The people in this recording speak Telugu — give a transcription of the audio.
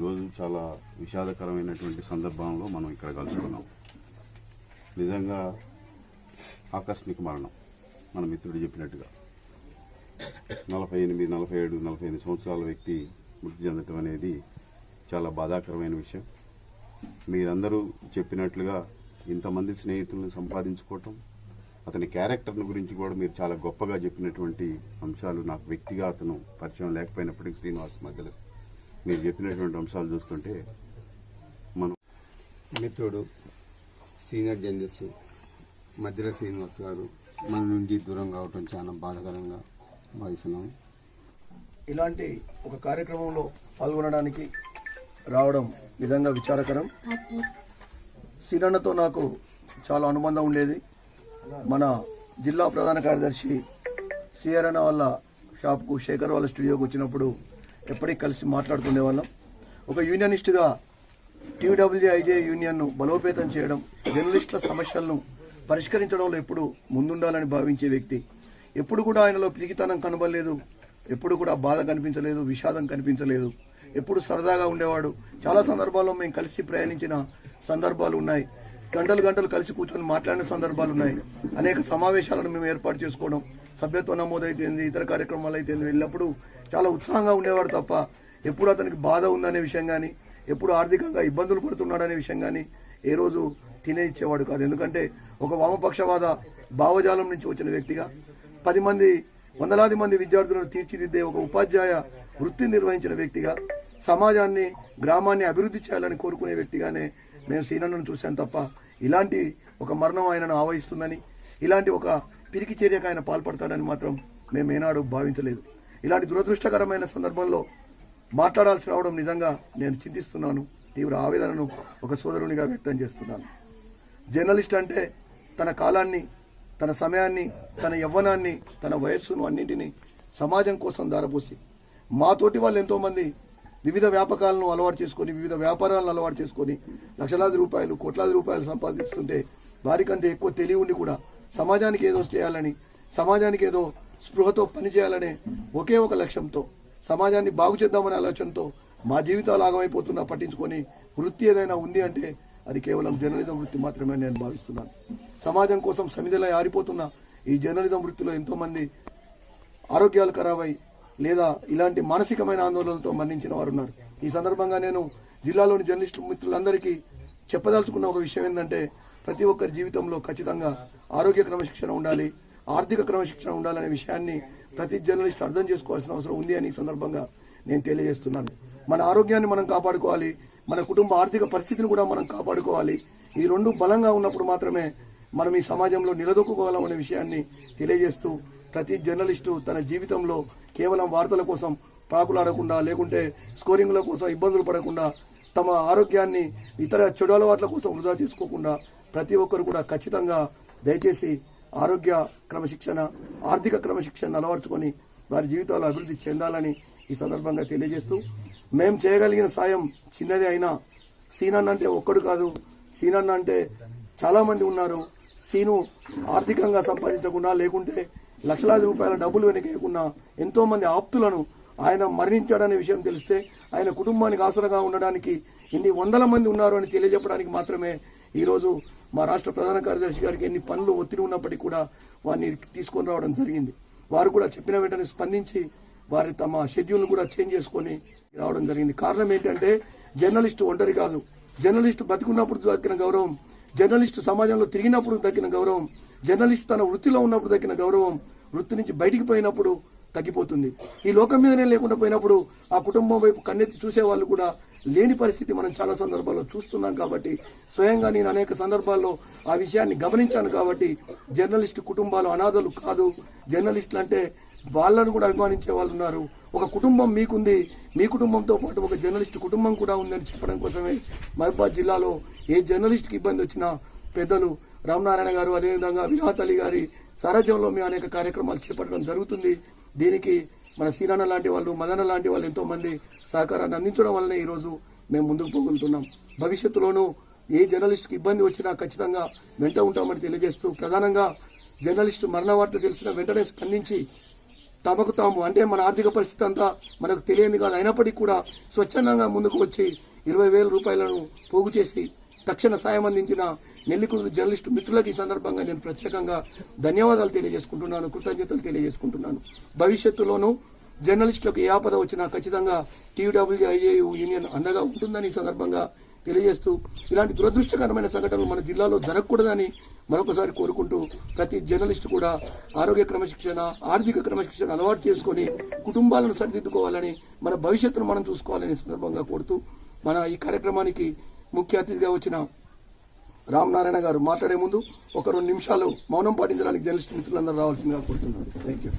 ఈరోజు చాలా విషాదకరమైనటువంటి సందర్భంలో మనం ఇక్కడ కలుసుకున్నాం. నిజంగా ఆకస్మిక మరణం. మన మిత్రుడు చెప్పినట్టుగా 48, 47, 45 సంవత్సరాల వ్యక్తి మృతి చెందటం అనేది చాలా బాధాకరమైన విషయం. మీరందరూ చెప్పినట్లుగా ఇంతమంది స్నేహితులను సంపాదించుకోవటం, అతని క్యారెక్టర్ని గురించి కూడా మీరు చాలా గొప్పగా చెప్పినటువంటి అంశాలు, నాకు వ్యక్తిగా అతను పరిచయం లేకపోయినప్పటికీ శ్రీనివాస్ మధ్యలో మీరు చెప్పినటువంటి అంశాలు చూస్తుంటే మనం మిత్రుడు సీనియర్ జర్నలిస్ట్ మధ్యలో శ్రీనివాస్ గారు మన నుండి దూరం కావటం చాలా బాధాకరంగా భావిస్తున్నాం. ఇలాంటి ఒక కార్యక్రమంలో పాల్గొనడానికి రావడం నిజంగా విచారకరం. సీనన్నతో నాకు చాలా అనుబంధం ఉండేది. మన జిల్లా ప్రధాన కార్యదర్శి సిఆర్ఎన్ వాళ్ళ షాప్కు, శేఖర్ వాళ్ళ స్టూడియోకి వచ్చినప్పుడు ఎప్పటికీ కలిసి మాట్లాడుతుండేవాళ్ళం. ఒక యూనియనిస్టుగా టీడబ్ల్యూఐజే యూనియన్ను బలోపేతం చేయడం, జర్నలిస్టుల సమస్యలను పరిష్కరించడంలో ఎప్పుడు ముందుండాలని భావించే వ్యక్తి. ఎప్పుడు కూడా ఆయనలో పిరికితనం కనబడలేదు, ఎప్పుడు కూడా బాధ కనిపించలేదు, విషాదం కనిపించలేదు. ఎప్పుడు సరదాగా ఉండేవాడు. చాలా సందర్భాల్లో మేము కలిసి ప్రయాణించిన సందర్భాలు ఉన్నాయి. గంటలు గంటలు కలిసి కూర్చొని మాట్లాడిన సందర్భాలు ఉన్నాయి. అనేక సమావేశాలను మేము ఏర్పాటు చేసుకోవడం, సభ్యత్వ నమోదు అయితేంది, ఇతర కార్యక్రమాలు అయితేంది, వెళ్ళినప్పుడు చాలా ఉత్సాహంగా ఉండేవాడు తప్ప ఎప్పుడు అతనికి బాధ ఉందనే విషయం కానీ, ఎప్పుడు ఆర్థికంగా ఇబ్బందులు పడుతున్నాడనే విషయం కానీ ఏ రోజు తినేచ్చేవాడు కాదు. ఎందుకంటే ఒక వామపక్షవాద భావజాలం నుంచి వచ్చిన వ్యక్తిగా 10 మంది, వందలాది మంది విద్యార్థులను తీర్చిదిద్దే ఒక ఉపాధ్యాయ వృత్తిని నిర్వహించిన వ్యక్తిగా, సమాజాన్ని, గ్రామాన్ని అభివృద్ధి చేయాలని కోరుకునే వ్యక్తిగానే మేము సీనన్నను చూశాం తప్ప ఇలాంటి ఒక మరణం ఆయనను ఆవహిస్తుందని, ఇలాంటి ఒక పిరికి చర్యకు ఆయన పాల్పడతాడని మాత్రం మేము ఏనాడు భావించలేదు. ఇలాంటి దురదృష్టకరమైన సందర్భంలో మాట్లాడాల్సి రావడం నిజంగా నేను చింతిస్తున్నాను. తీవ్ర ఆవేదనను ఒక సోదరునిగా వ్యక్తం చేస్తున్నాను. జర్నలిస్ట్ అంటే తన కాలాన్ని, తన సమయాన్ని, తన యవ్వనాన్ని, తన వయస్సును అన్నింటినీ సమాజం కోసం దారపోసి, మాతోటి వాళ్ళు ఎంతోమంది వివిధ వ్యాపకాలను అలవాటు చేసుకొని, వివిధ వ్యాపారాలను అలవాటు చేసుకొని లక్షలాది రూపాయలు, కోట్లాది రూపాయలు సంపాదిస్తుంటే వారికంటే ఎక్కువ తెలివి ఉండి కూడా సమాజానికి ఏదో చేయాలని, సమాజానికి ఏదో స్పృహతో పనిచేయాలనే ఒకే ఒక లక్ష్యంతో, సమాజాన్ని బాగు చేద్దామనే ఆలోచనతో మా జీవితాలు ఆగమైపోతున్నా పట్టించుకొని వృత్తి ఏదైనా ఉంది అంటే అది కేవలం జర్నలిజం వృత్తి మాత్రమే నేను భావిస్తున్నాను. సమాజం కోసం సమిధలా ఆరిపోతున్న ఈ జర్నలిజం వృత్తిలో ఎంతోమంది ఆరోగ్యాలు ఖరాబై లేదా ఇలాంటి మానసికమైన ఆందోళనలతో మరణించిన వారు ఉన్నారు. ఈ సందర్భంగా నేను జిల్లాలోని జర్నలిస్టు మిత్రులందరికీ చెప్పదలుచుకున్న ఒక విషయం ఏంటంటే, ప్రతి ఒక్కరి జీవితంలో ఖచ్చితంగా ఆరోగ్య క్రమశిక్షణ ఉండాలి, ఆర్థిక క్రమశిక్షణ ఉండాలనే విషయాన్ని ప్రతి జర్నలిస్ట్ అర్థం చేసుకోవాల్సిన అవసరం ఉంది అని ఈ సందర్భంగా నేను తెలియజేస్తున్నాను. మన ఆరోగ్యాన్ని మనం కాపాడుకోవాలి, మన కుటుంబ ఆర్థిక పరిస్థితిని కూడా మనం కాపాడుకోవాలి. ఈ రెండు బలంగా ఉన్నప్పుడు మాత్రమే మనం ఈ సమాజంలో నిలదొక్కుకోగలం అనే విషయాన్ని తెలియజేస్తూ, ప్రతి జర్నలిస్టు తన జీవితంలో కేవలం వార్తల కోసం పాకులాడకుండా, లేకుంటే స్కోరింగ్ల కోసం ఇబ్బందులు పడకుండా, తమ ఆరోగ్యాన్ని ఇతర చెడు అలవాట్ల కోసం వృధా చేసుకోకుండా ప్రతి ఒక్కరు కూడా ఖచ్చితంగా దయచేసి ఆరోగ్య క్రమశిక్షణ, ఆర్థిక క్రమశిక్షణ అలవర్చుకొని వారి జీవితాలు అభివృద్ధి చెందాలని ఈ సందర్భంగా తెలియజేస్తూ, మేము చేయగలిగిన సాయం చిన్నదే అయినా, సీనన్న అంటే ఒక్కడు కాదు, సీనన్న అంటే చాలామంది ఉన్నారు. సీను ఆర్థికంగా సంపాదించకుండా, లేకుంటే లక్షలాది రూపాయల డబ్బులు వెనకేయకుండా ఎంతోమంది ఆప్తులను, ఆయన మరణించాడనే విషయం తెలిస్తే ఆయన కుటుంబానికి ఆసరగా ఉండడానికి ఇన్ని వందల మంది ఉన్నారు అని తెలియజెప్పడానికి మాత్రమే ఈరోజు మా రాష్ట్ర ప్రధాన కార్యదర్శి గారికి ఎన్ని పనులు ఒత్తిడి ఉన్నప్పటికీ కూడా వారిని తీసుకొని రావడం జరిగింది. వారు కూడా చెప్పిన వెంటనే స్పందించి వారి తమ షెడ్యూల్ను కూడా చేంజ్ చేసుకొని రావడం జరిగింది. కారణం ఏంటంటే, జర్నలిస్టు ఒంటరి కాదు, జర్నలిస్టు బతికున్నప్పుడు దక్కిన గౌరవం, జర్నలిస్టు సమాజంలో తిరిగినప్పుడు దక్కిన గౌరవం, జర్నలిస్టు తన వృత్తిలో ఉన్నప్పుడు దక్కిన గౌరవం వృత్తి నుంచి బయటికి పోయినప్పుడు తగ్గిపోతుంది. ఈ లోకం మీదనే లేకుండా పోయినప్పుడు ఆ కుటుంబం వైపు కన్నెత్తి చూసే వాళ్ళు కూడా లేని పరిస్థితి మనం చాలా సందర్భాల్లో చూస్తున్నాం. కాబట్టి స్వయంగా నేను అనేక సందర్భాల్లో ఆ విషయాన్ని గమనించాను. కాబట్టి జర్నలిస్టు కుటుంబాలు అనాథలు కాదు. జర్నలిస్టులు అంటే వాళ్ళను కూడా అభిమానించే వాళ్ళు ఉన్నారు. ఒక కుటుంబం మీకుంది, మీ కుటుంబంతో పాటు ఒక జర్నలిస్టు కుటుంబం కూడా ఉందని చెప్పడం కోసమే మహబూబాబాద్ జిల్లాలో ఏ జర్నలిస్టుకి ఇబ్బంది వచ్చినా పెద్దలు రామనారాయణ గారు, అదేవిధంగా విరాట్ అలీ గారి సారథ్యంలో మేము అనేక కార్యక్రమాలు చేపట్టడం జరుగుతుంది. దీనికి మన సీనన్న లాంటి వాళ్ళు, మదన లాంటి వాళ్ళు ఎంతోమంది సహకారాన్ని అందించడం వల్లనే ఈరోజు మేము ముందుకు పోగలుగుతున్నాం. భవిష్యత్తులోనూ ఏ జర్నలిస్టుకి ఇబ్బంది వచ్చినా ఖచ్చితంగా వెంట ఉంటామని తెలియజేస్తూ, ప్రధానంగా జర్నలిస్టు మరణ వార్త తెలిసిన వెంటనే స్పందించి తమకు తాము అంటే మన ఆర్థిక పరిస్థితి అంతా మనకు తెలియదు కాదు, అయినప్పటికీ కూడా స్వచ్ఛందంగా ముందుకు వచ్చి 20,000 రూపాయలను పోగు చేసి తక్షణ సాయం అందించిన నెల్లికుదురు జర్నలిస్టు మిత్రులకు ఈ సందర్భంగా నేను ప్రత్యేకంగా ధన్యవాదాలు తెలియజేసుకుంటున్నాను, కృతజ్ఞతలు తెలియజేసుకుంటున్నాను. భవిష్యత్తులోనూ జర్నలిస్టులకు ఏ ఆపద వచ్చినా ఖచ్చితంగా TWIJU యూనియన్ అండగా ఉంటుందని ఈ సందర్భంగా తెలియజేస్తూ ఇలాంటి దురదృష్టకరమైన సంఘటనలు మన జిల్లాలో జరగకూడదని మరొకసారి కోరుకుంటూ ప్రతి జర్నలిస్టు కూడా ఆరోగ్య క్రమశిక్షణ, ఆర్థిక క్రమశిక్షణ అలవాటు చేసుకొని కుటుంబాలను సరిదిద్దుకోవాలని, మన భవిష్యత్తును మనం చూసుకోవాలని సందర్భంగా కోరుతూ మన ఈ కార్యక్రమానికి ముఖ్య అతిథిగా వచ్చిన రామనారాయణ గారు మాట్లాడే ముందు ఒక 2 నిమిషాలు మౌనం పాటించడానికి జర్నలిస్ట్ మిత్రులందరూ రావాల్సిందిగా కోరుతున్నాను. Thank you.